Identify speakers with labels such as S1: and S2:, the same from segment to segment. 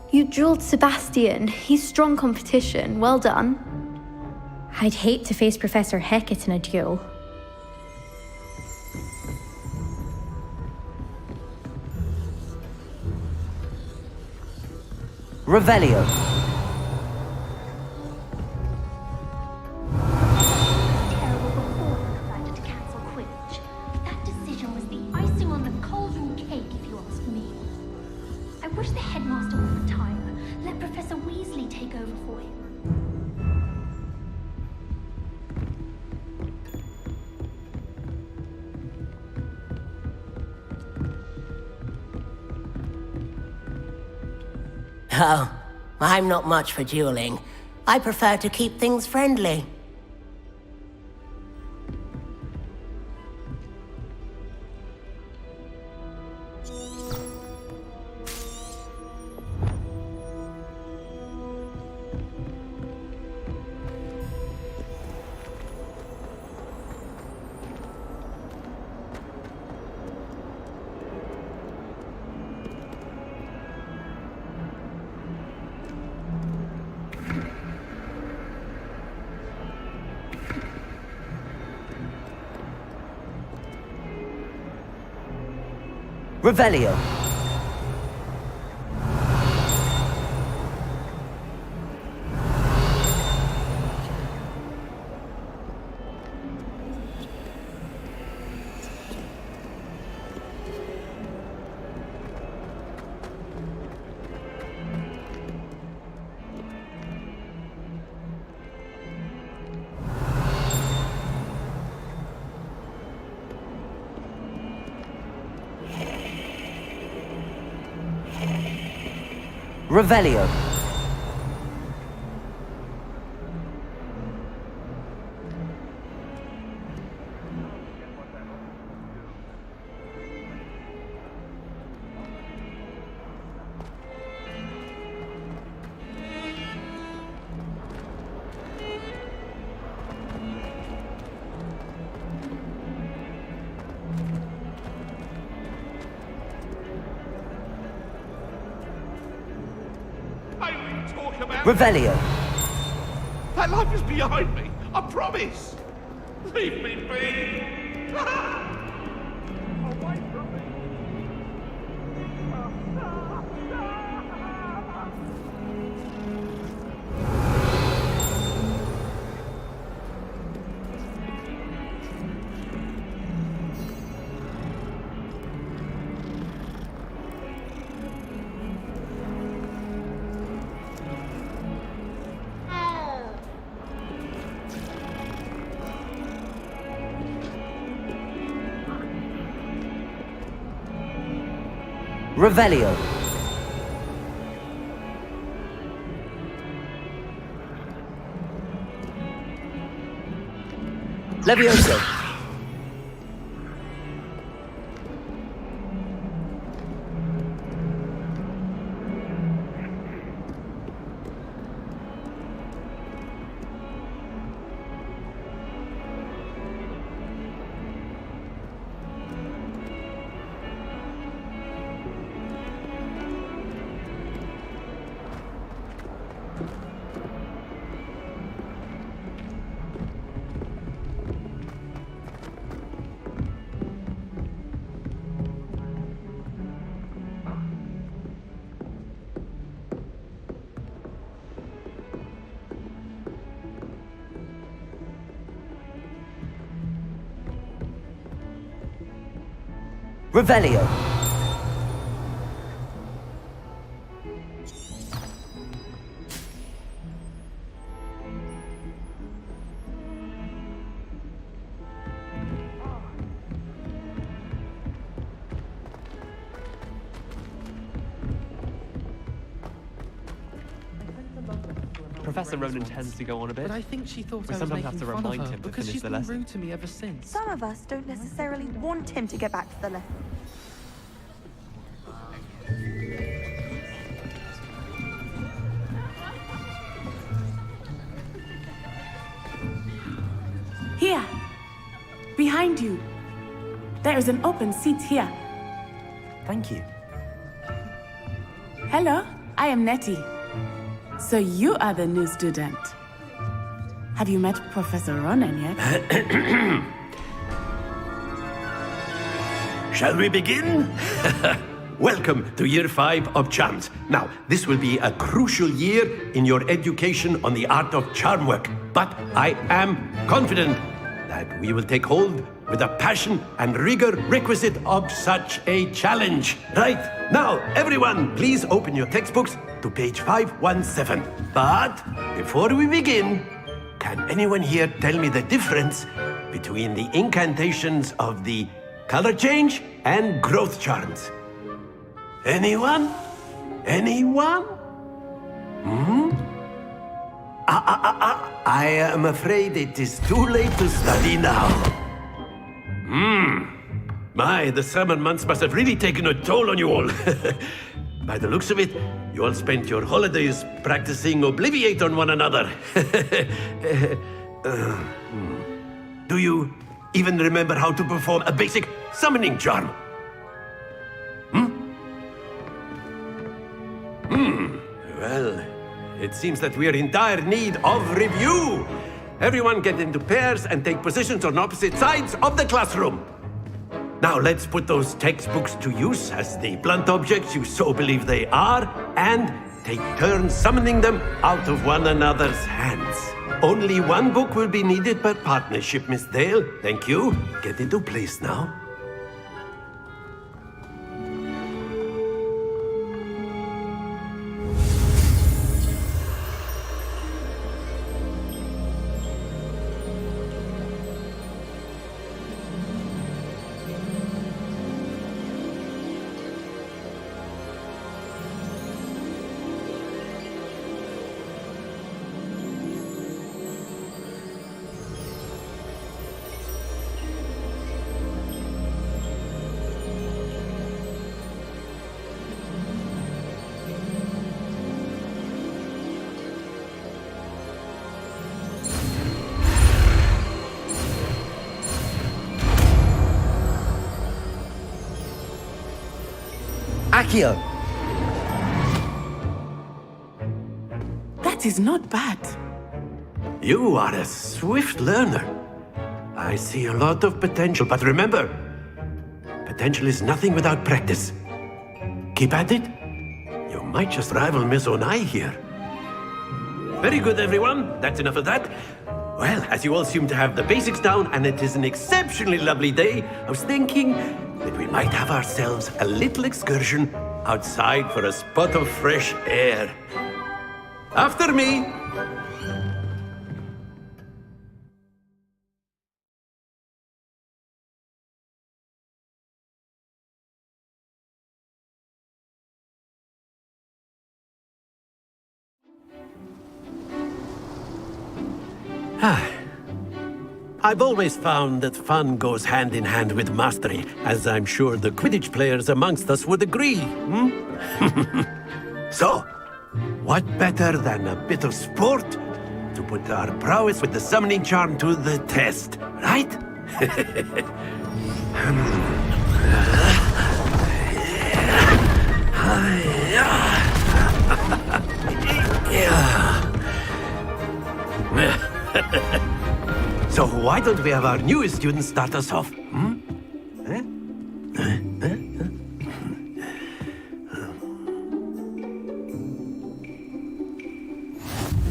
S1: You drilled Sebastian. He's strong competition. Well done.
S2: I'd hate to face Professor Hecat in a duel.
S3: Revelio.
S4: Terrible before he decided to cancel Quidditch. That decision was the icing on the cauldron cake, if you ask me. I wish the headmaster would retire. Let Professor Weasley take over for him.
S5: Oh, I'm not much for dueling. I prefer to keep things friendly.
S3: Revelio. Revelio. Revelio.
S6: That life is behind me, I promise! Leave me be! Away from me!
S3: Revelio. Levioso. Revelio.
S7: Professor Ronan tends to go on a bit.
S8: But I think she thought
S7: We
S8: I was
S7: sometimes
S8: making
S7: have to
S8: fun of
S7: remind
S8: her
S7: him to
S8: because
S7: finish
S8: she's
S7: the
S8: been
S7: lesson.
S8: rude to me ever since.
S9: Some of us don't necessarily want him to get back to the lesson.
S10: Here, behind you. There is an open seat here.
S3: Thank you.
S10: Hello, I am Nettie. So you are the new student. Have you met Professor Ronan yet?
S8: Shall we begin? Welcome to Year 5 of Charms. Now, this will be a crucial year in your education on the art of charm work. But I am confident that we will take hold with the passion and rigor requisite of such a challenge. Right, now, everyone, please open your textbooks to page 517. But before we begin, can anyone here tell me the difference between the incantations of the color change and growth charms? Anyone? Anyone? I am afraid it is too late to study now. My, the summer months must have really taken a toll on you all. By the looks of it, you all spent your holidays practicing Obliviate on one another. Do you even remember how to perform a basic summoning charm? Well, it seems that we are in dire need of review. Everyone get into pairs and take positions on opposite sides of the classroom. Now let's put those textbooks to use as the blunt objects you so believe they are, and take turns summoning them out of one another's hands. Only one book will be needed per partnership, Miss Dale. Thank you. Get into place now.
S3: Accio!
S10: That is not bad.
S8: You are a swift learner. I see a lot of potential, but remember, potential is nothing without practice. Keep at it. You might just rival Miss Onai here. Very good, everyone. That's enough of that. Well, as you all seem to have the basics down, and it is an exceptionally lovely day, I was thinking that we might have ourselves a little excursion outside for a spot of fresh air. After me! I've always found that fun goes hand in hand with mastery, as I'm sure the Quidditch players amongst us would agree. So, what better than a bit of sport to put our prowess with the summoning charm to the test, right? So why don't we have our newest student start us off?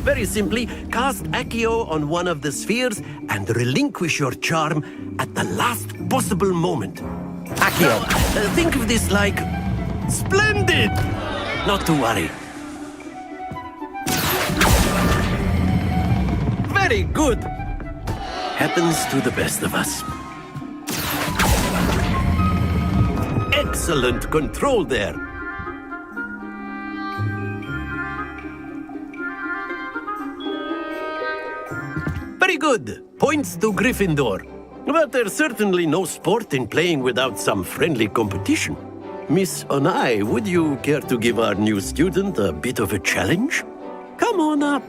S8: Very simply, cast Accio on one of the spheres and relinquish your charm at the last possible moment.
S3: Accio!
S8: Think of this like splendid! Not to worry. Very good! Happens to the best of us. Excellent control there. Very good. Points to Gryffindor. But there's certainly no sport in playing without some friendly competition. Miss Onai, would you care to give our new student a bit of a challenge? Come on up.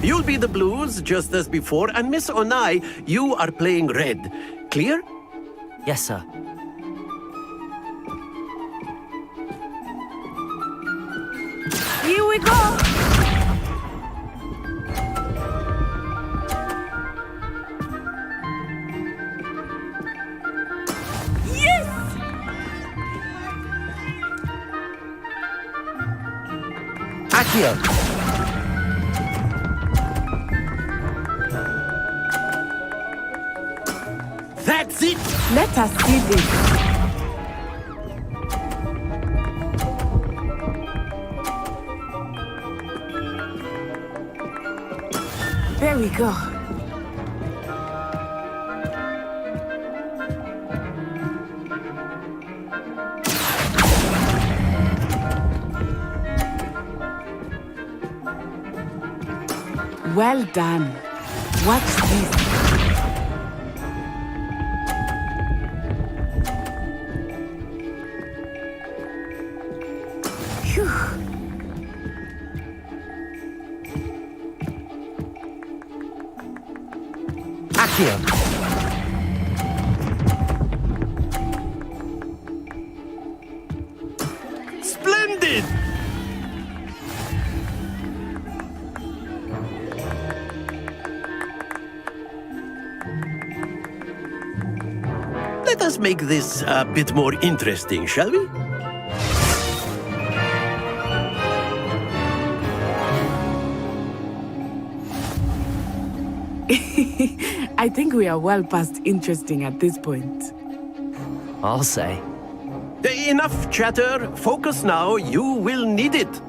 S8: You'll be the blues, just as before, and Miss Onai, you are playing red. Clear?
S3: Yes, sir.
S10: we go!
S3: Accio.
S8: That's it!
S10: Let us see this. There we go. Well done. Watch this. Phew.
S3: Accio.
S8: Splendid! Let us make this a bit more interesting, shall we?
S10: I think we are well past interesting at this point.
S3: I'll say.
S8: Enough chatter. Focus now. You will need it.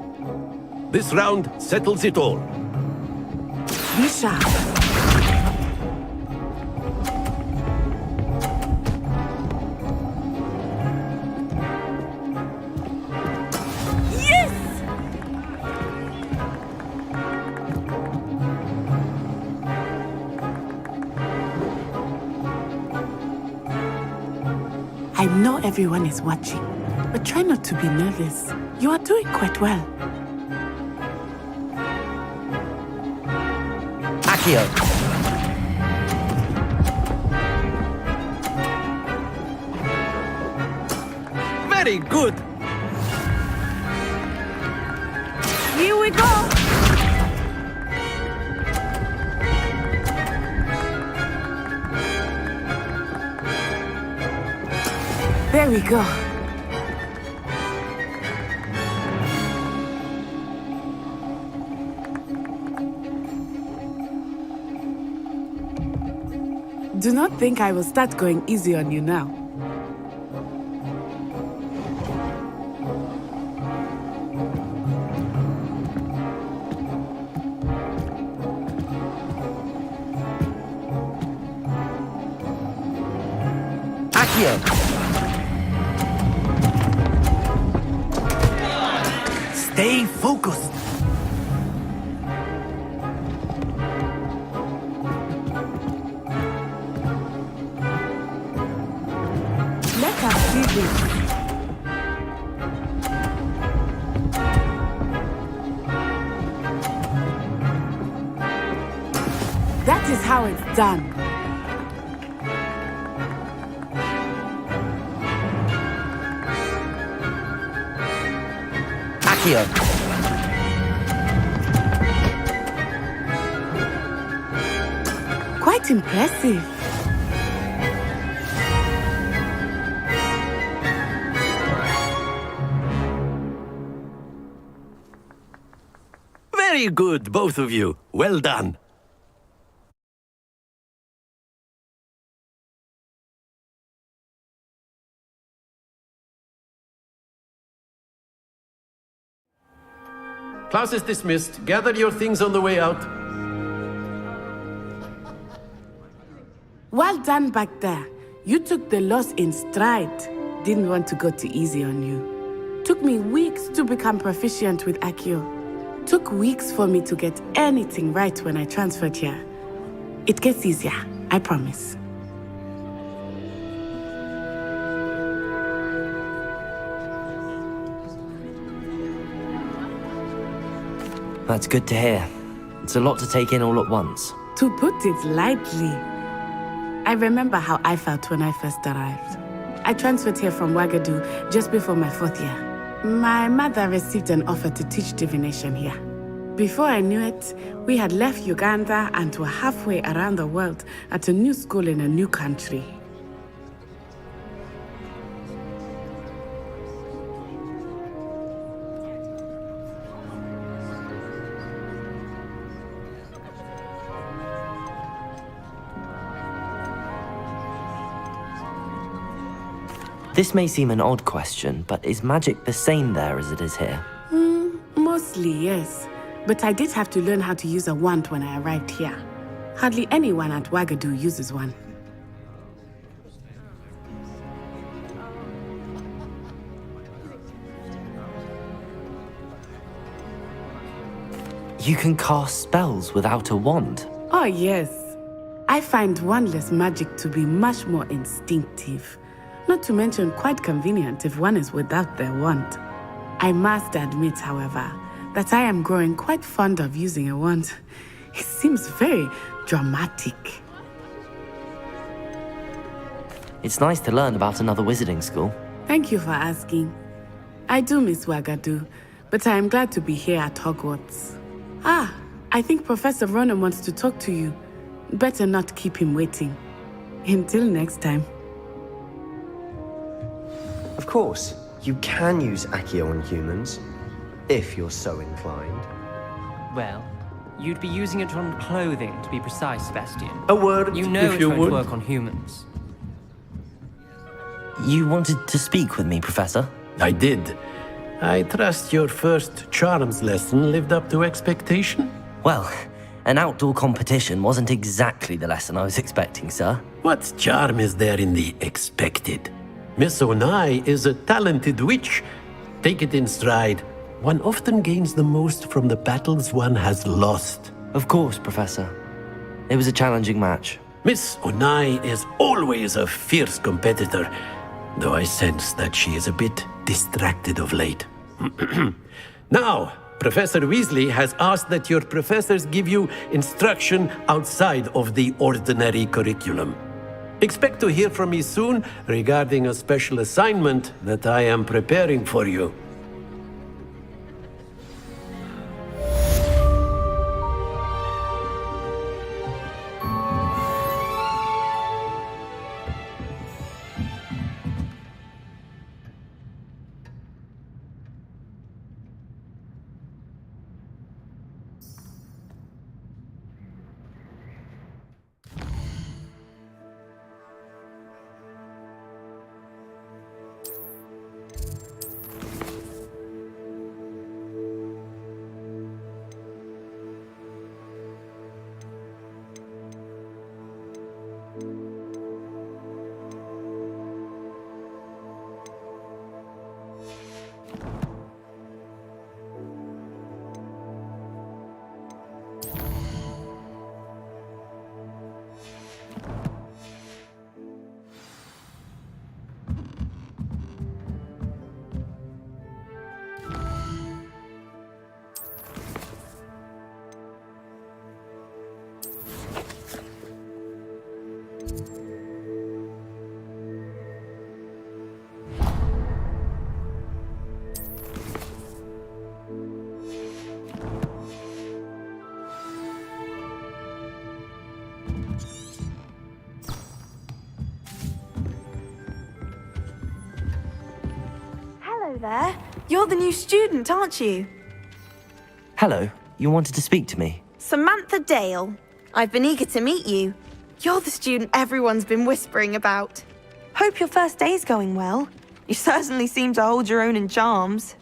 S8: This round settles it all.
S10: Be sharp. I know everyone is watching, but try not to be nervous. You are doing quite well.
S3: Accio.
S8: Very good.
S10: Here we go! There we go. Do not think I will start going easy on you now.
S3: Accio.
S8: Stay focused.
S10: Let us see this. That is how it's done.
S3: Accio.
S10: Quite impressive.
S8: Very good, both of you. Well done. Class is dismissed. Gather your things on the way out.
S10: Well done back there. You took the loss in stride. Didn't want to go too easy on you. Took me weeks to become proficient with Accio. Took weeks for me to get anything right when I transferred here. It gets easier, I promise.
S3: That's good to hear. It's a lot to take in all at once.
S10: To put it lightly, I remember how I felt when I first arrived. I transferred here from Ouagadougou just before my 4th year. My mother received an offer to teach divination here. Before I knew it, we had left Uganda and were halfway around the world at a new school in a new country.
S3: This may seem an odd question, but is magic the same there as it is here?
S10: Mostly, yes. But I did have to learn how to use a wand when I arrived here. Hardly anyone at Wagadu uses one.
S3: You can cast spells without a wand.
S10: Oh, yes. I find wandless magic to be much more instinctive. Not to mention quite convenient if one is without their wand. I must admit, however, that I am growing quite fond of using a wand. It seems very dramatic.
S3: It's nice to learn about another wizarding school.
S10: Thank you for asking. I do miss Wagadu, but I am glad to be here at Hogwarts. Ah, I think Professor Ronan wants to talk to you. Better not keep him waiting. Until next time.
S11: Of course, you can use Accio on humans, if you're so inclined.
S7: Well, you'd be using it on clothing, to be precise, Sebastian.
S8: A word,
S7: You know
S8: if
S7: it
S8: you
S7: won't
S8: would.
S7: work on humans.
S3: You wanted to speak with me, Professor?
S8: I did. I trust your first charms lesson lived up to expectation?
S3: Well, an outdoor competition wasn't exactly the lesson I was expecting, sir.
S8: What charm is there in the expected? Miss Onai is a talented witch. Take it in stride. One often gains the most from the battles one has lost.
S3: Of course, Professor. It was a challenging match.
S8: Miss Onai is always a fierce competitor, though I sense that she is a bit distracted of late. Now, Professor Weasley has asked that your professors give you instruction outside of the ordinary curriculum. Expect to hear from me soon regarding a special assignment that I am preparing for you.
S9: Hello there. You're the new student, aren't you?
S3: Hello, you wanted to speak to me?
S9: Samantha Dale. I've been eager to meet you. You're the student everyone's been whispering about. Hope your first day's going well. You certainly seem to hold your own in charms.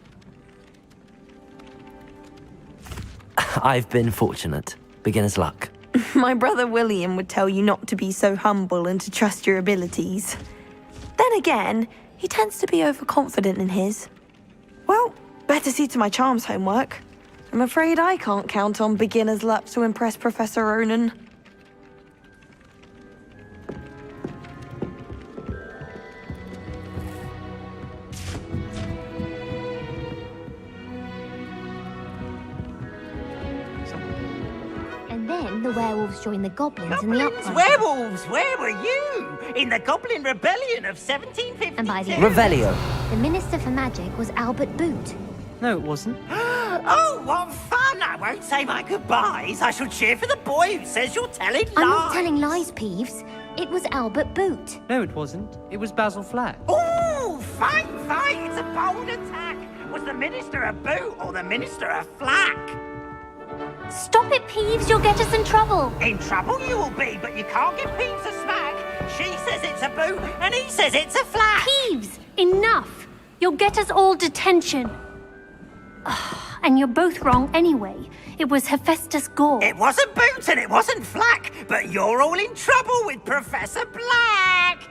S3: I've been fortunate. Beginner's luck.
S9: My brother William would tell you not to be so humble and to trust your abilities. Then again, he tends to be overconfident in his. Well, better see to my charms homework. I'm afraid I can't count on beginner's luck to impress Professor Ronan.
S4: And then the the werewolves joined the goblins in the uprising.
S12: Werewolves! Where were you? In the Goblin Rebellion of 1752?
S4: And by the
S3: Revelio.
S4: The Minister for Magic was Albert Boot.
S7: No, it wasn't.
S12: Oh, what fun! I won't say my goodbyes. I shall cheer for the boy who says you're telling lies.
S4: I'm not telling lies, Peeves. It was Albert Boot.
S7: No, it wasn't. It was Basil Flack.
S12: Oh, fight! It's a bold attack. Was the Minister a boot or the Minister a flack?
S4: Stop it, Peeves. You'll get us in trouble.
S12: In trouble you will be, but you can't give Peeves a smack. She says it's a boot and he says it's a flack.
S4: Peeves, enough. You'll get us all detention. And you're both wrong anyway. It was Hephaestus Gore.
S12: It wasn't Boot and it wasn't Flack, but you're all in trouble with Professor Black.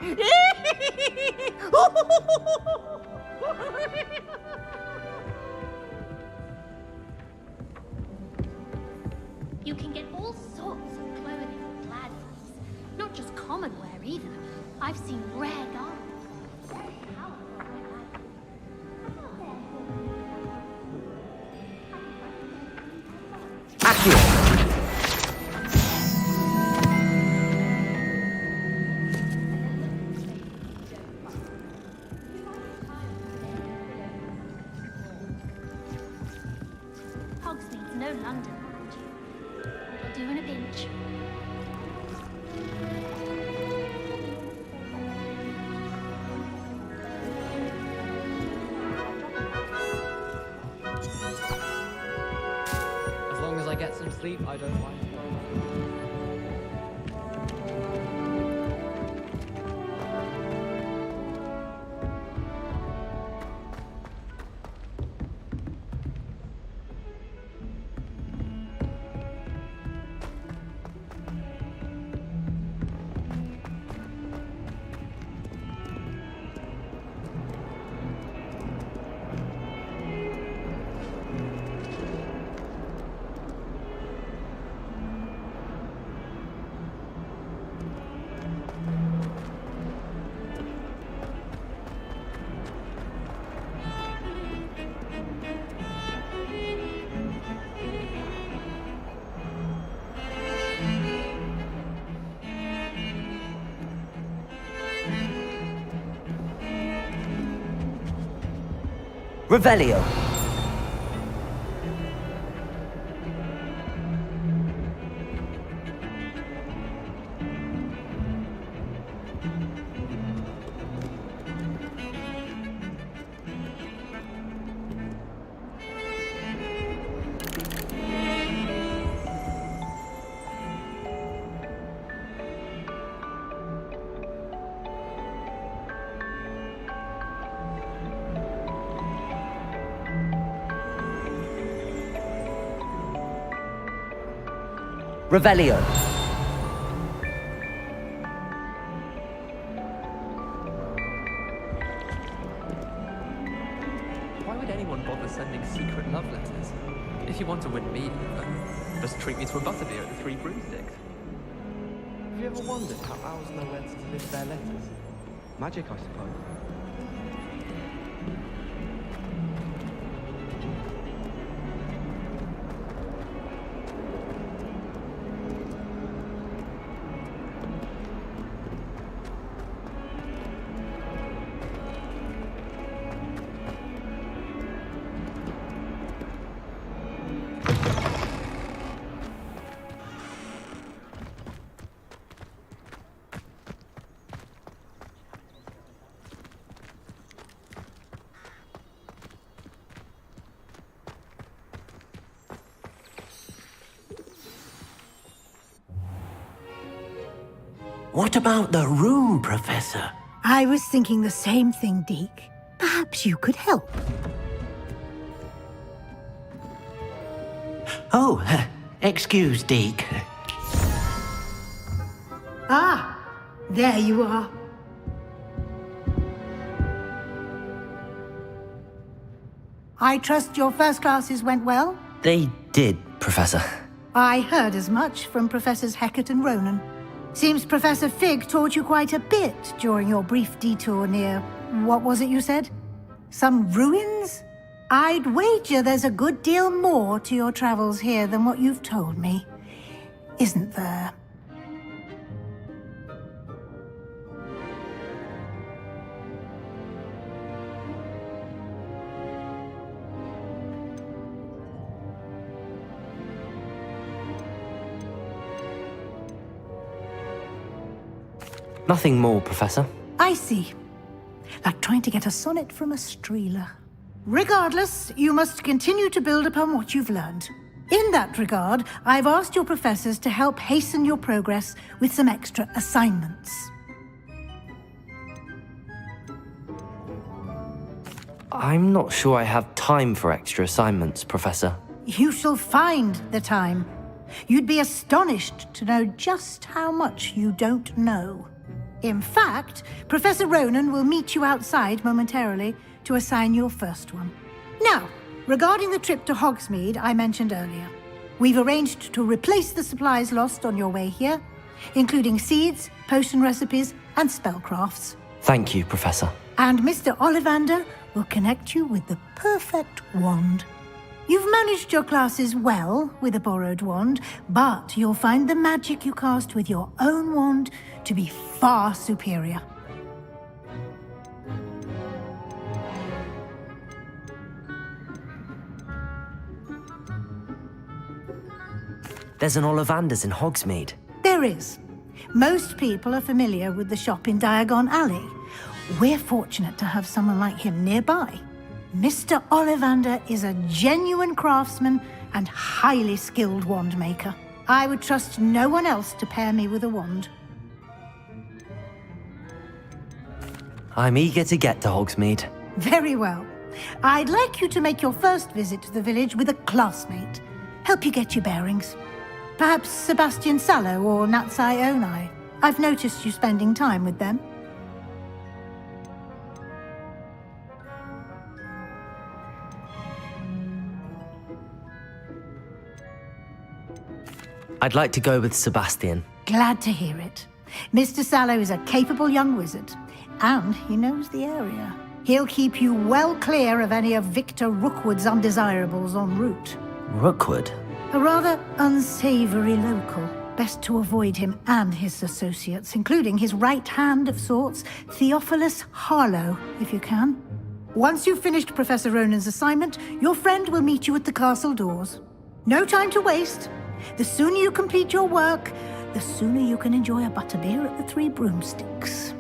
S4: You can get all sorts of clothing with glad fleece. Not just common wear either. I've seen rare garments. Very powerful glad
S3: Accio.
S4: Hogsmeade's no London, mind you. It'll do in a pinch.
S7: As long as I get some sleep, I don't mind.
S3: Revelio. Revelio.
S7: Why would anyone bother sending secret love letters? If you want to win me over, just treat me to a butterbeer at the Three Broomsticks.
S11: Have you ever wondered how owls know when to deliver their letters? Magic, I suppose.
S12: What about the room, Professor?
S13: I was thinking the same thing, Deke. Perhaps you could help.
S12: Oh, excuse, Deke.
S13: Ah, there you are. I trust your first classes went well?
S3: They did, Professor.
S13: I heard as much from Professors Hecat and Ronan. Seems Professor Fig taught you quite a bit during your brief detour near... what was it you said? Some ruins? I'd wager there's a good deal more to your travels here than what you've told me. isn't there?
S3: Nothing more, Professor.
S13: I see. Like trying to get a sonnet from a streeler. Regardless, you must continue to build upon what you've learned. In that regard, I've asked your professors to help hasten your progress with some extra assignments.
S3: I'm not sure I have time for extra assignments, Professor.
S13: You shall find the time. You'd be astonished to know just how much you don't know. In fact, Professor Ronan will meet you outside momentarily to assign your first one. Now, regarding the trip to Hogsmeade I mentioned earlier, we've arranged to replace the supplies lost on your way here, including seeds, potion recipes, and spellcrafts.
S3: Thank you, Professor.
S13: And Mr. Ollivander will connect you with the perfect wand. You've managed your classes well with a borrowed wand, but you'll find the magic you cast with your own wand to be far superior.
S3: There's an Ollivander's in Hogsmeade.
S13: There is. Most people are familiar with the shop in Diagon Alley. We're fortunate to have someone like him nearby. Mr. Ollivander is a genuine craftsman and highly skilled wand maker. I would trust no one else to pair me with a wand.
S3: I'm eager to get to Hogsmeade.
S13: Very well. I'd like you to make your first visit to the village with a classmate. Help you get your bearings. Perhaps Sebastian Sallow or Natsai Onai. I've noticed you spending time with them.
S3: I'd like to go with Sebastian.
S13: Glad to hear it. Mr. Sallow is a capable young wizard, and he knows the area. He'll keep you well clear of any of Victor Rookwood's undesirables en route.
S3: Rookwood?
S13: A rather unsavory local. Best to avoid him and his associates, including his right hand of sorts, Theophilus Harlow, if you can. Once you've finished Professor Ronan's assignment, your friend will meet you at the castle doors. No time to waste. The sooner you complete your work, the sooner you can enjoy a butterbeer at the Three Broomsticks.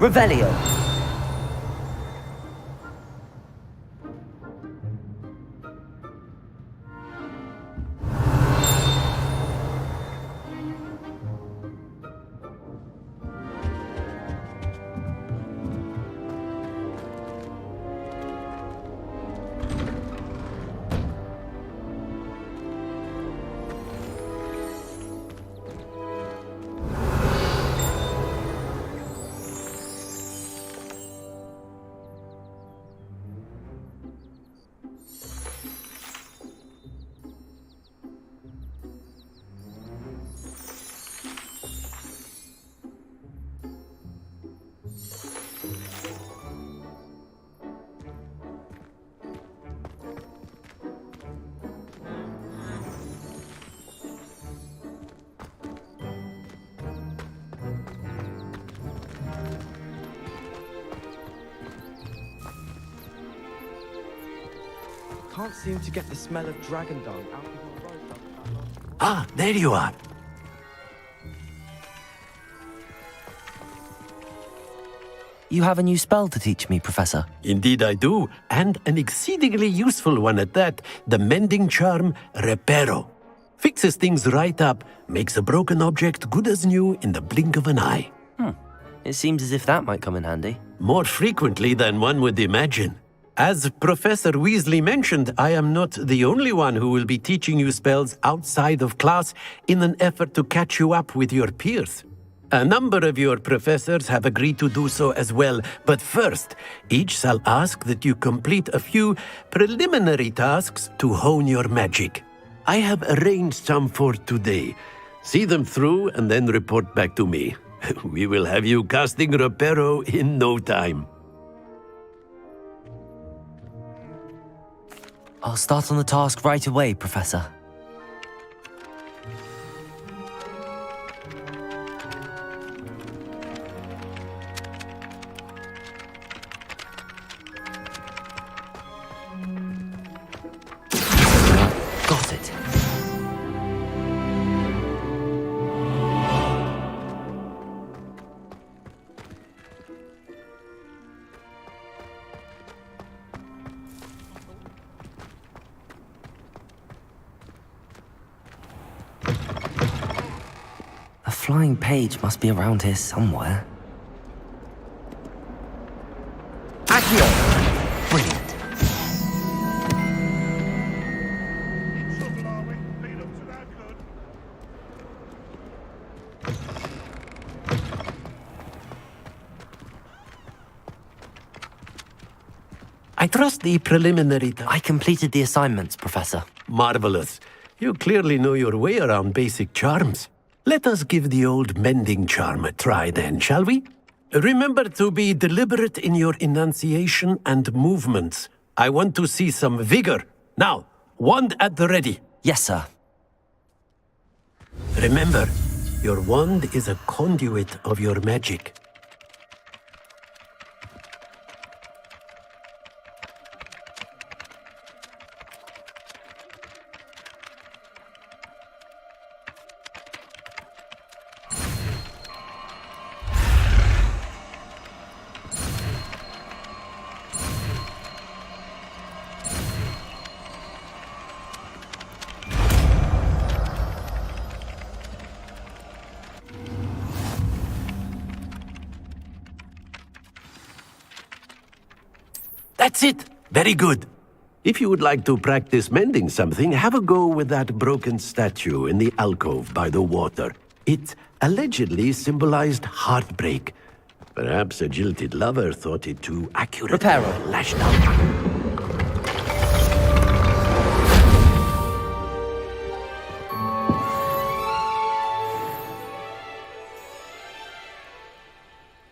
S3: Revelio.
S14: Can't seem to get the smell of dragon dung out of your road.
S8: Ah, there you are.
S3: You have a new spell to teach me, Professor.
S8: Indeed I do, and an exceedingly useful one at that. The mending charm, Reparo. Fixes things right up, makes a broken object good as new in the blink of an eye.
S3: It seems as if that might come in handy.
S8: More frequently than one would imagine. As Professor Weasley mentioned, I am not the only one who will be teaching you spells outside of class in an effort to catch you up with your peers. A number of your professors have agreed to do so as well, but first, each shall ask that you complete a few preliminary tasks to hone your magic. I have arranged some for today. See them through and then report back to me. We will have you casting Reparo in no time.
S3: I'll start on the task right away, Professor. Got it. A flying page must be around here somewhere. Accio! Brilliant.
S8: I trust the preliminary...
S3: I completed the assignments, Professor.
S8: Marvelous. You clearly know your way around basic charms. Let us give the old mending charm a try then, shall we? Remember to be deliberate in your enunciation and movements. I want to see some vigor. Now, wand at the ready.
S3: Yes, sir.
S8: Remember, your wand is a conduit of your magic. That's it! Very good. If you would like to practice mending something, have a go with that broken statue in the alcove by the water. It allegedly symbolized heartbreak. Perhaps a jilted lover thought it too accurate.
S3: Reparo.
S8: Lashed out.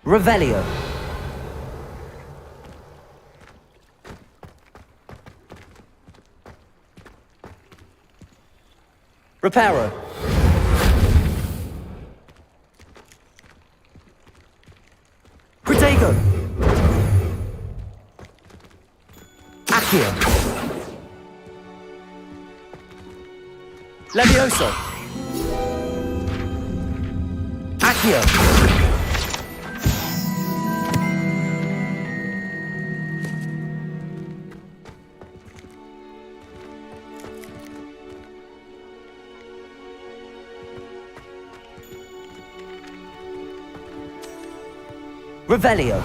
S3: Revelio. Reparo. Protego. Accio. Levioso. Accio. Revelio.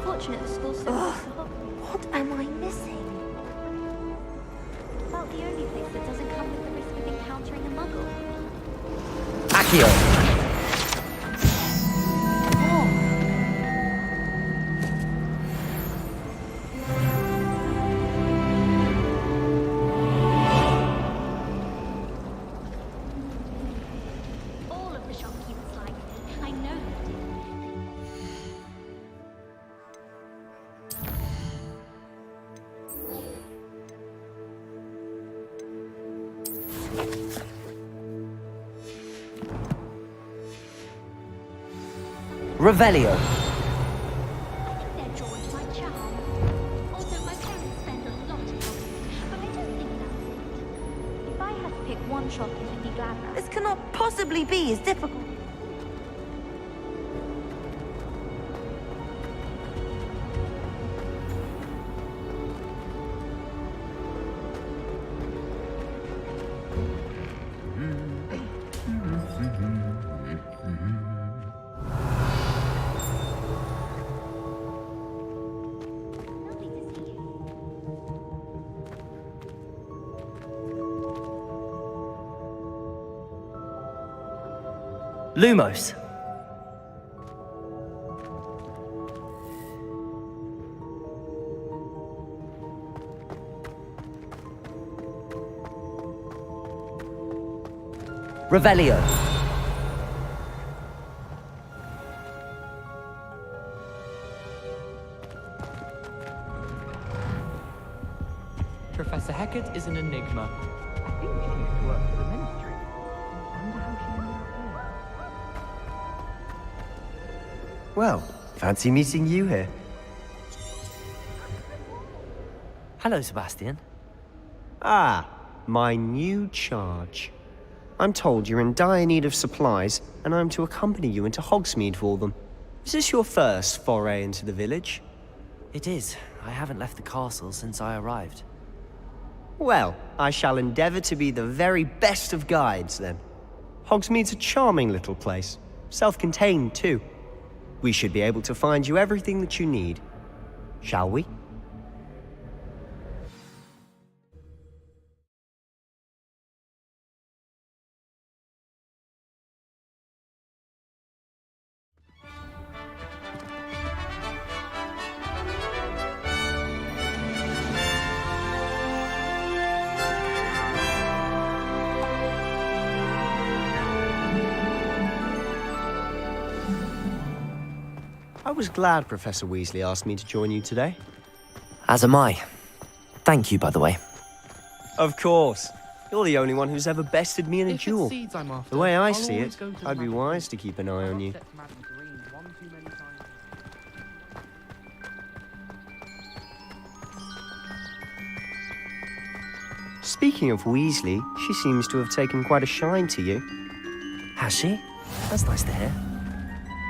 S4: Fortunate the school so
S9: What am I missing?
S4: about the only place that doesn't come with the risk of encountering a muggle.
S3: Accio.
S4: All of the shopkeepers like me. I know they do.
S3: Revelio.
S4: I think they're drawn to my charm. Also, my parents spend a lot of money, but I don't think
S9: possibly be as difficult?
S3: Lumos. Revelio.
S7: Professor Hecat is an enigma.
S12: I think she used to work for the Ministry. Wonder how she ended up here.
S11: Well, fancy meeting you here.
S3: Hello, Sebastian.
S11: Ah, my new charge. I'm told you're in dire need of supplies, and I'm to accompany you into Hogsmeade for them. Is this your first foray into the village?
S3: It is. I haven't left the castle since I arrived.
S11: Well, I shall endeavour to be the very best of guides, then. Hogsmeade's a charming little place. Self-contained, too. We should be able to find you everything that you need. Shall we? I was glad Professor Weasley asked me to join you today.
S3: As am I. Thank you, by the way.
S11: Of course. You're the only one who's ever bested me in a
S14: If it's
S11: duel.
S14: seeds I'm after,
S11: The way I
S14: I'll
S11: see
S14: always
S11: it,
S14: go to the
S11: I'd be
S14: Madam
S11: wise to keep an eye on you.
S14: Upset Madam Green one too many times.
S11: Speaking of Weasley, she seems to have taken quite a shine to you.
S3: Has she? That's nice to hear.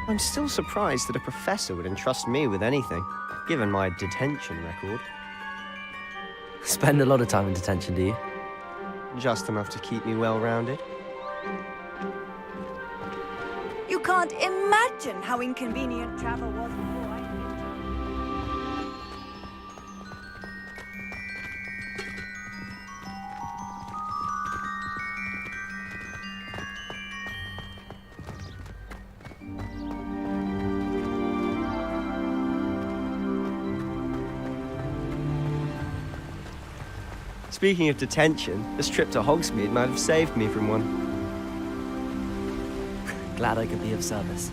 S11: I'm still surprised that a professor would entrust me with anything, given my detention record.
S3: Spend a lot of time in detention, do you?
S11: Just enough to keep me well-rounded.
S9: You can't imagine how inconvenient travel was before I...
S11: Speaking of detention, this trip to Hogsmeade might have saved me from one.
S3: Glad I could be of service.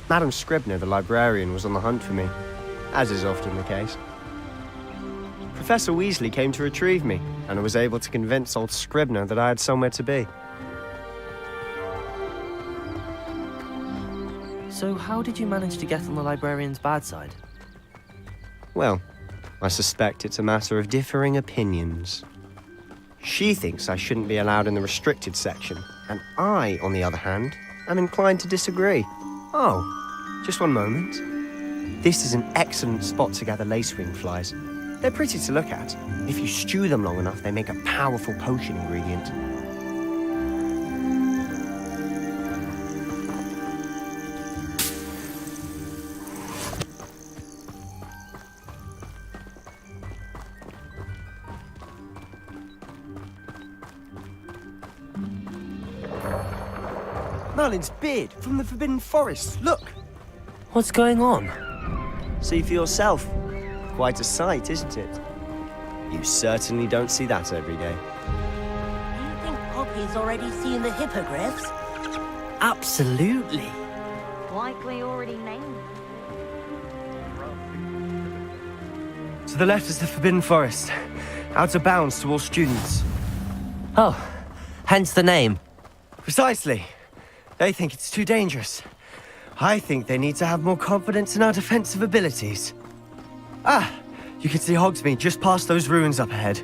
S11: Madam Scribner, the librarian, was on the hunt for me, as is often the case. Professor Weasley came to retrieve me, and I was able to convince old Scribner that I had somewhere to be.
S3: So how did you manage to get on the librarian's bad side?
S11: Well, I suspect it's a matter of differing opinions. She thinks I shouldn't be allowed in the restricted section, and I, on the other hand, am inclined to disagree. Oh, just one moment. This is an excellent spot to gather lacewing flies. They're pretty to look at. If you stew them long enough, they make a powerful potion ingredient. Merlin's beard from the Forbidden Forest. Look!
S3: What's going on?
S11: See for yourself. Quite a sight, isn't it? You certainly don't see that every day.
S5: Do you think Poppy's already seen the hippogriffs?
S3: Absolutely.
S4: Likely already named.
S11: To the left is the Forbidden Forest. Out of bounds to all students.
S3: Oh, hence the name.
S11: Precisely. They think it's too dangerous. I think they need to have more confidence in our defensive abilities. Ah, you can see Hogsmeade just past those ruins up ahead.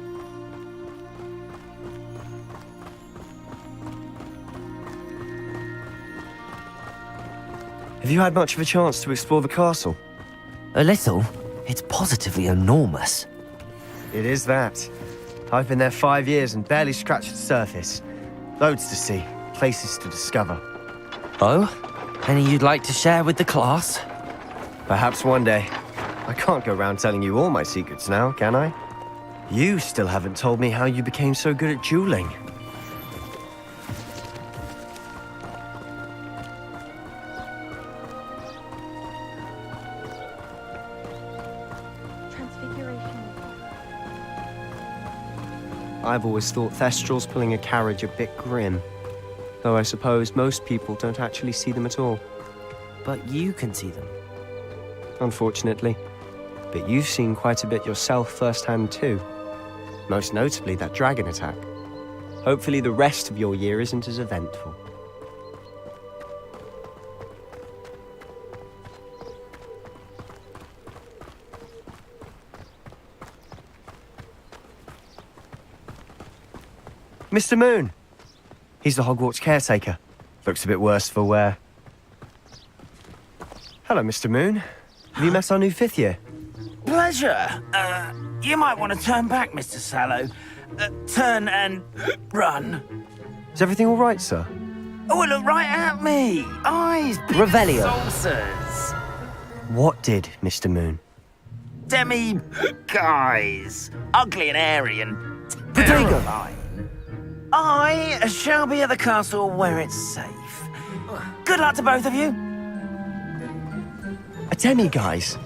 S11: Have you had much of a chance to explore the castle?
S3: A little. It's positively enormous.
S11: It is that. I've been there 5 years and barely scratched the surface. Loads to see, places to discover.
S3: Oh? Any you'd like to share with the class?
S11: Perhaps one day. I can't go around telling you all my secrets now, can I? You still haven't told me how you became so good at dueling. I've always thought Thestrals pulling a carriage a bit grim. Though I suppose most people don't actually see them at all.
S3: But you can see them.
S11: Unfortunately. But you've seen quite a bit yourself firsthand too. Most notably that dragon attack. Hopefully the rest of your year isn't as eventful. Mr. Moon! He's the Hogwarts caretaker. Looks a bit worse for wear. Hello, Mr. Moon. Have you met our new 5th year?
S12: Pleasure. You might want to turn back, Mr. Sallow. Turn and run.
S11: Is everything all right, sir?
S12: Oh, look right at me. Eyes, big
S3: Revelio.
S12: saucers.
S11: What did, Mr. Moon?
S12: Demi guys. Ugly and airy and
S3: Potato.
S12: terrifying. I shall be at the castle where it's safe. Good luck to both of you.
S11: A demi-guise?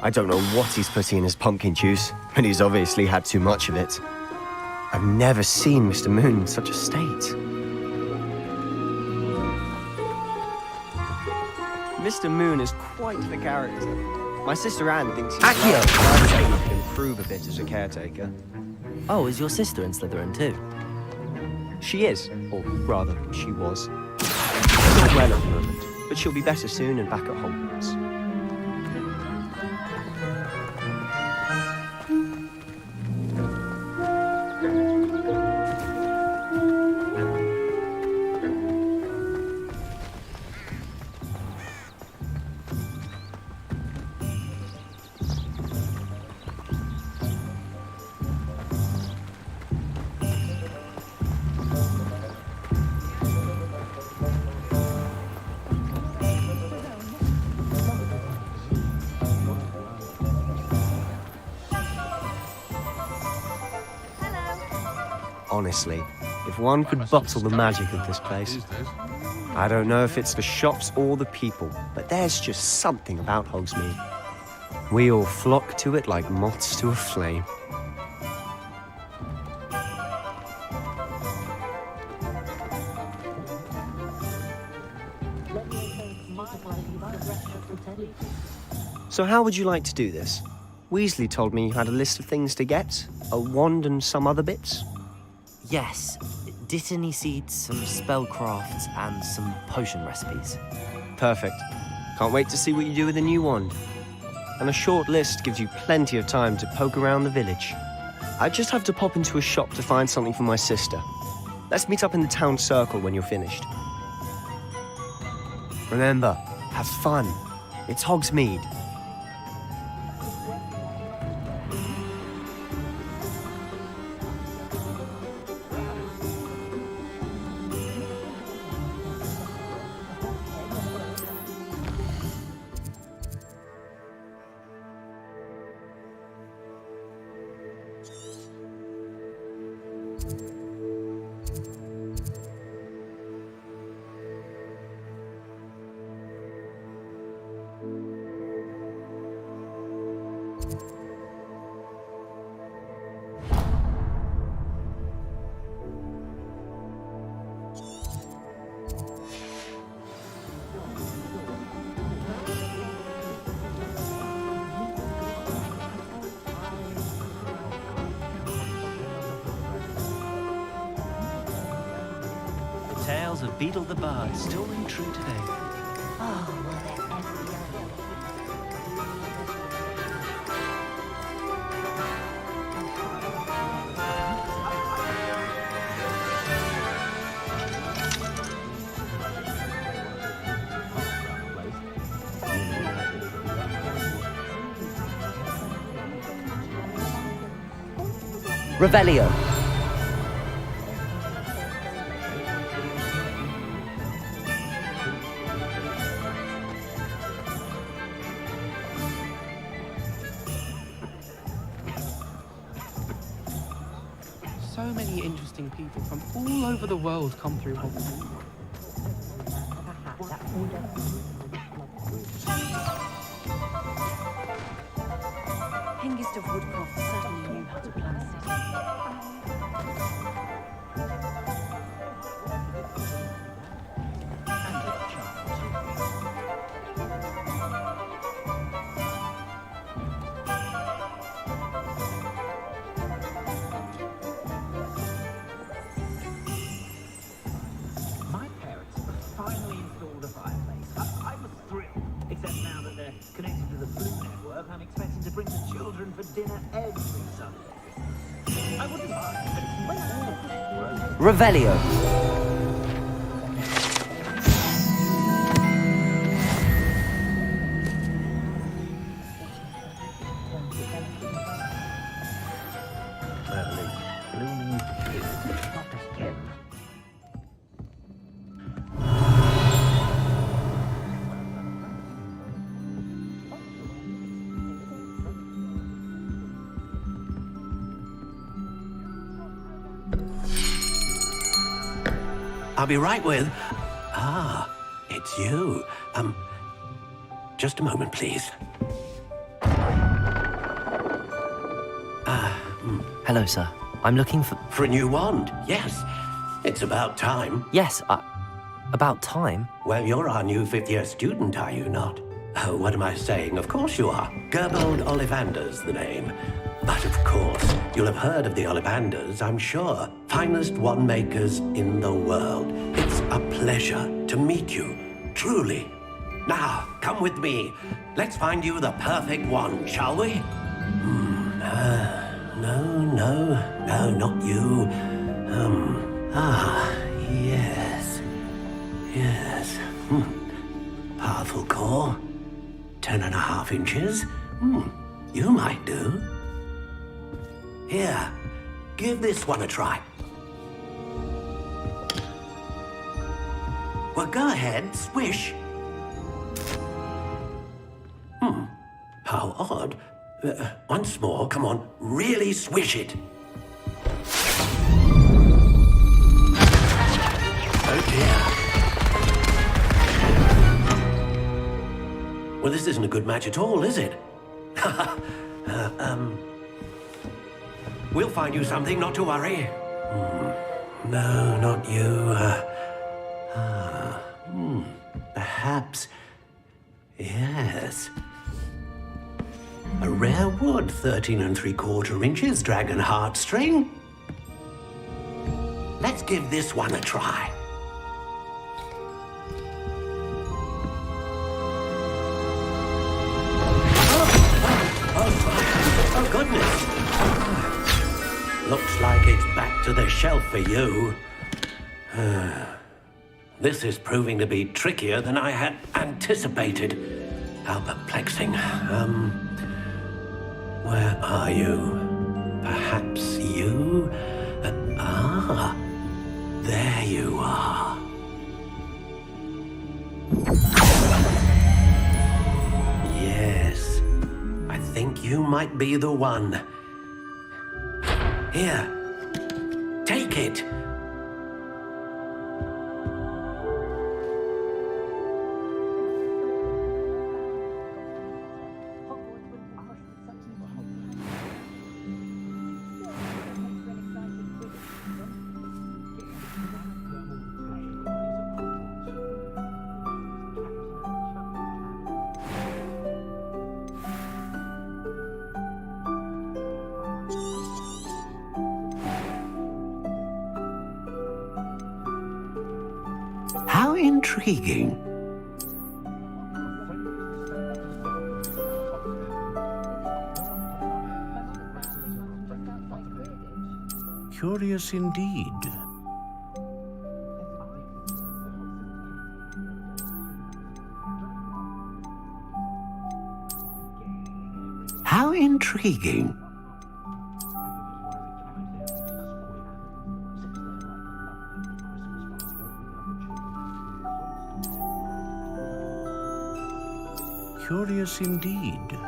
S11: I don't know what he's putting in his pumpkin juice, but he's obviously had too much of it. I've never seen Mr. Moon in such a state. Mr. Moon is quite the character. My sister Anne thinks he's
S3: Accio!
S11: I'd say he could improve a bit as a caretaker.
S3: Oh, is your sister in Slytherin too?
S11: She is, or rather, she was. Not well at the moment, but she'll be better soon and back at Hogwarts. Honestly, if one could bottle the magic of this place. I don't know if it's the shops or the people, but there's just something about Hogsmeade. We all flock to it like moths to a flame. So how would you like to do this? Weasley told me you had a list of things to get, a wand and some other bits.
S3: Yes. Dittany seeds, some spellcrafts, and some potion recipes.
S11: Perfect. Can't wait to see what you do with the new wand. And a short list gives you plenty of time to poke around the village. I just have to pop into a shop to find something for my sister. Let's meet up in the town circle when you're finished. Remember, have fun. It's Hogsmeade.
S15: Tales of Beetle the Bard still ring true today.
S3: Revelio.
S14: So many interesting people from all over the world come through Hogwarts.
S16: Hengist of Woodcroft certainly knew how to plan a
S12: My parents have finally installed a fireplace. I was thrilled, except now that they're connected to the Blue Network, I'm expecting to bring the children for dinner every Sunday. I wouldn't mind, but it's way more.
S3: Revelio.
S12: Lovely, blooming trees, not a gem.
S8: I'll be right with... Ah, it's you. Just a moment, please.
S3: Hello, sir. I'm looking for...
S8: For a new wand, yes. It's about time.
S3: Yes, about time?
S8: Well, you're our new fifth-year student, are you not? Oh, what am I saying? Of course you are. Gerbold Ollivander's the name. But of course, you'll have heard of the Ollivanders, I'm sure. Finest wand makers in the world. It's a pleasure to meet you, truly. Now, come with me. Let's find you the perfect wand, shall we? No, not you. Yes. Powerful core. 10.5 inches. You might do. Here, give this one a try. Well, go ahead, swish. How odd. Once more, come on, really swish it. Oh dear. Well, this isn't a good match at all, is it? We'll find you something, not to worry. No, not you. Perhaps. Yes. A rare wood, 13 3/4 inches, dragon heartstring. Let's give this one a try. Oh, goodness. Looks like it's back to the shelf for you. This is proving to be trickier than I had anticipated. How perplexing. Where are you? Perhaps you? There you are. Yes, I think you might be the one. Here, take it. How intriguing.
S17: Curious indeed.
S8: How intriguing.
S17: Curious indeed.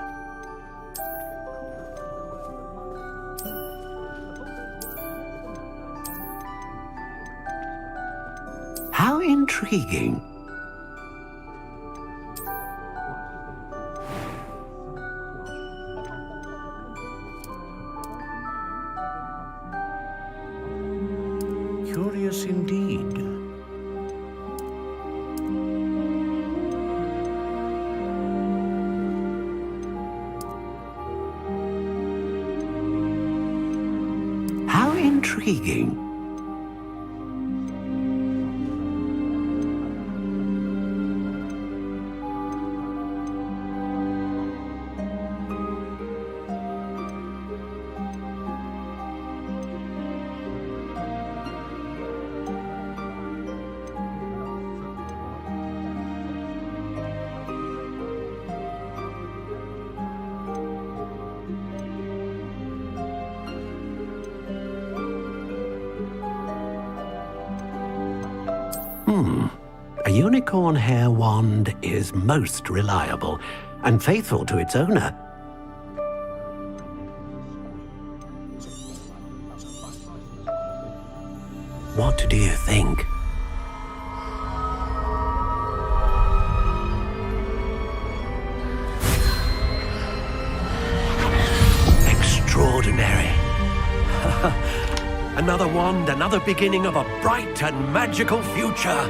S8: How intriguing.
S17: Curious indeed.
S8: How intriguing. A unicorn hair wand is most reliable and faithful to its owner. What do you think? Extraordinary. Another wand, another beginning of a bright and magical future.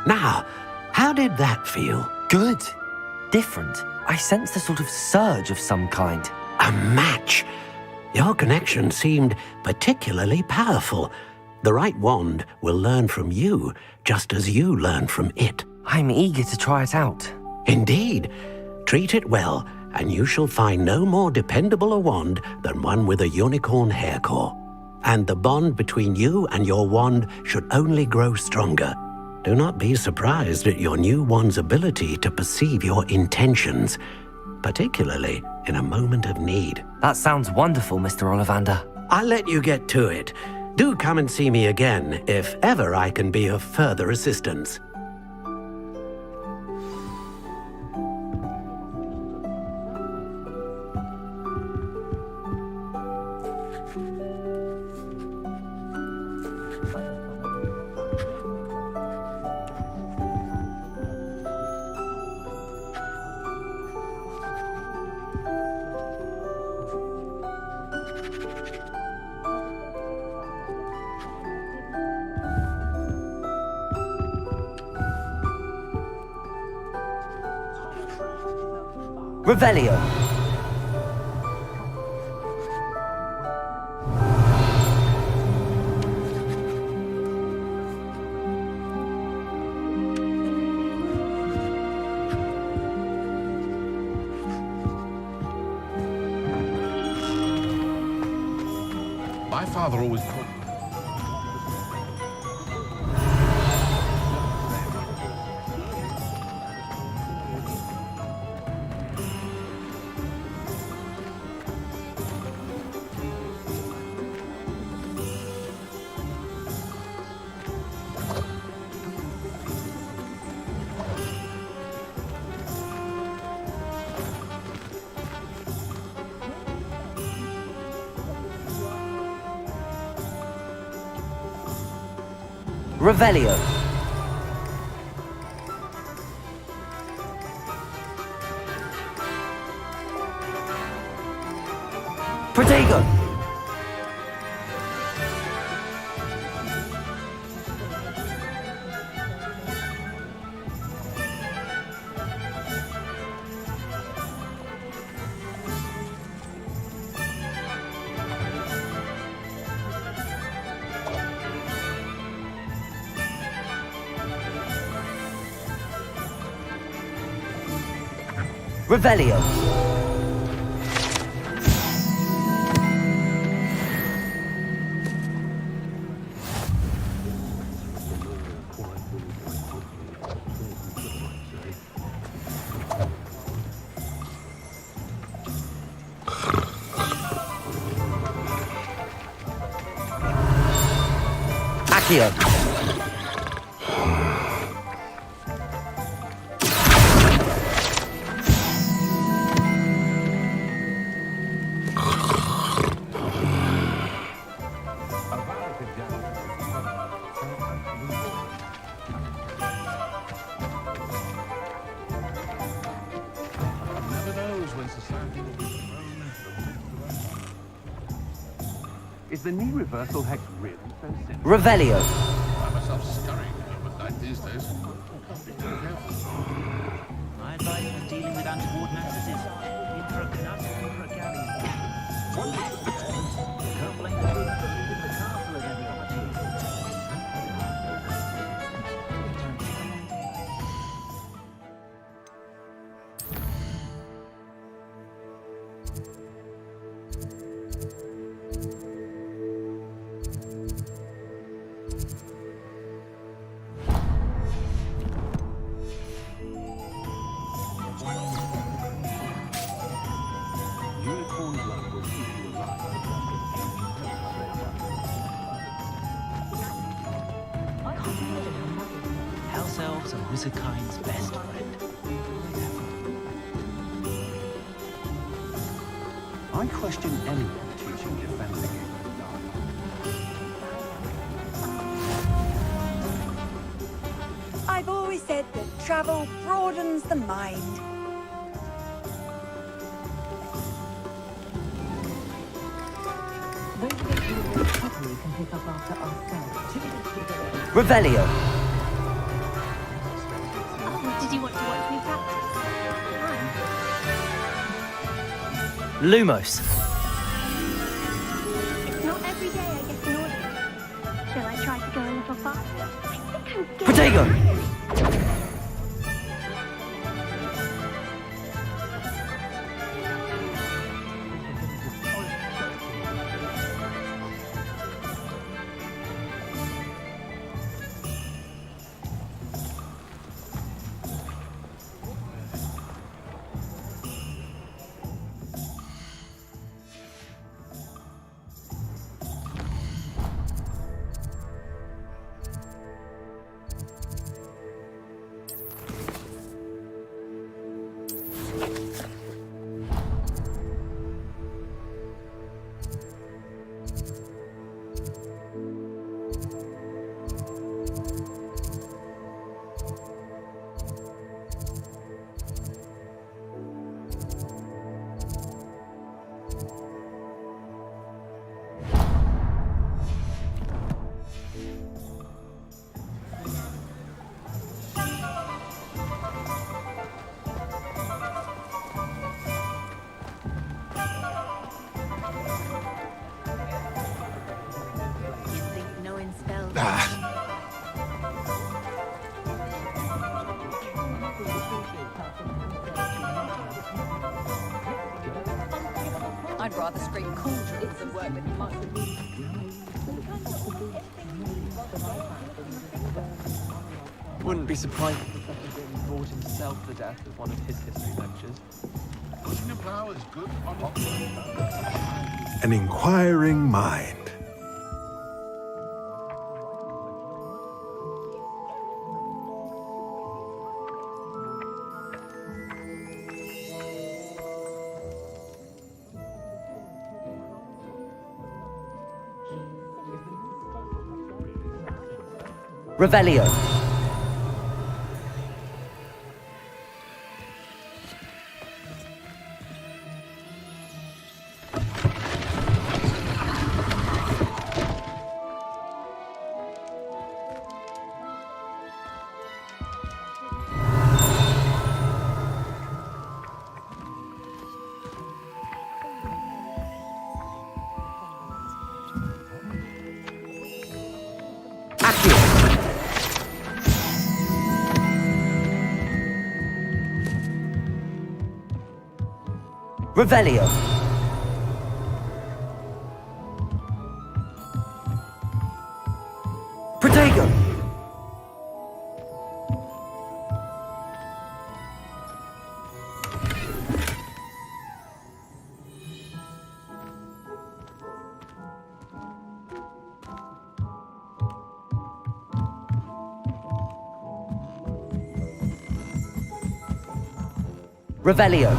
S8: Now, how did that feel?
S3: Good. Different. I sensed a sort of surge of some kind.
S8: A match. Your connection seemed particularly powerful. The right wand will learn from you, just as you learn from it.
S3: I'm eager to try it out.
S8: Indeed. Treat it well, and you shall find no more dependable a wand than one with a unicorn hair core. And the bond between you and your wand should only grow stronger. Do not be surprised at your new wand's ability to perceive your intentions, particularly in a moment of need.
S3: That sounds wonderful, Mr. Ollivander.
S8: I'll let you get to it. Do come and see me again if ever I can be of further assistance.
S3: Revelio.
S6: My father always told me.
S3: Revelio. Protego. Revelio. Accio.
S12: Is the knee reversal hex really so simple?
S3: Revelio.
S6: Find myself scurrying overnight these days. Be careful.
S15: I advise when dealing with untoward matters is be for a nut or for a galley.
S12: Can't blame the kids for leaving the castle at any opportunity. Unicorn blood will keep you alive.
S15: House elves are wizardkind's best friend.
S12: I question anyone teaching defense against the dark.
S18: I've always said that travel broadens the mind.
S3: Revelio.
S4: Did you want to watch me practice?
S3: Lumos.
S4: It's not every day I get an order. Shall I try to go a little faster? I think I'm getting
S3: Protego.
S18: I'd rather scream cauldrons than work with mud.
S7: Wouldn't be surprised if Professor Grim bored himself to death with one of his history lectures.
S6: Pushing a plow is good on hot.
S19: An inquiring mind.
S3: Revelio. Revelio. Protego. Revelio.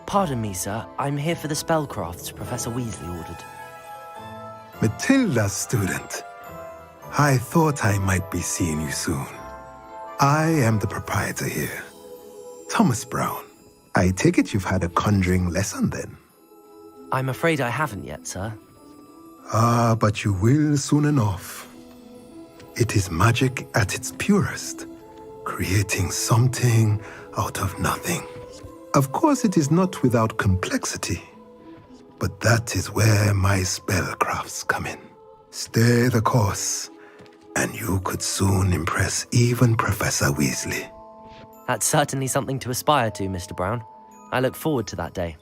S3: Pardon me, sir. I'm here for the spellcrafts Professor Weasley ordered.
S19: Matilda's student. I thought I might be seeing you soon. I am the proprietor here, Thomas Brown. I take it you've had a conjuring lesson then?
S3: I'm afraid I haven't yet, sir.
S19: Ah, but you will soon enough. It is magic at its purest, creating something out of nothing. Of course, it is not without complexity, but that is where my spellcrafts come in. Stay the course, and you could soon impress even Professor Weasley.
S3: That's certainly something to aspire to, Mr. Brown. I look forward to that day.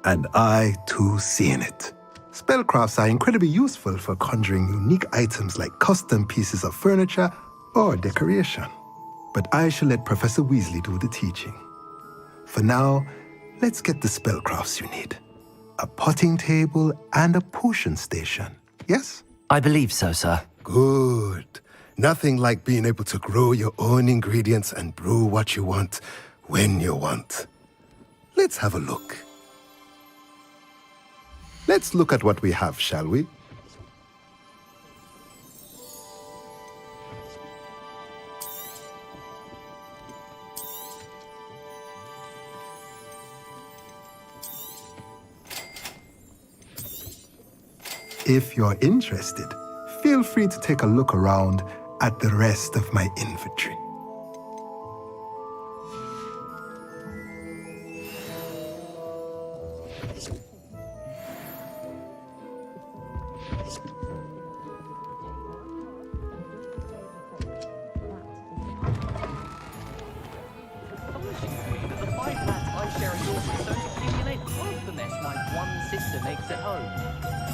S19: And I, too, seeing it. Spellcrafts are incredibly useful for conjuring unique items like custom pieces of furniture or decoration. But I shall let Professor Weasley do the teaching. For now, let's get the spellcrafts you need. A potting table and a potion station, yes?
S3: I believe so, sir.
S19: Good. Nothing like being able to grow your own ingredients and brew what you want when you want. Let's have a look. Let's look at what we have, shall we? If you're interested, feel free to take a look around at the rest of my inventory.
S7: The 5 lads I share in your concern accumulate half the mess my one sister makes at home.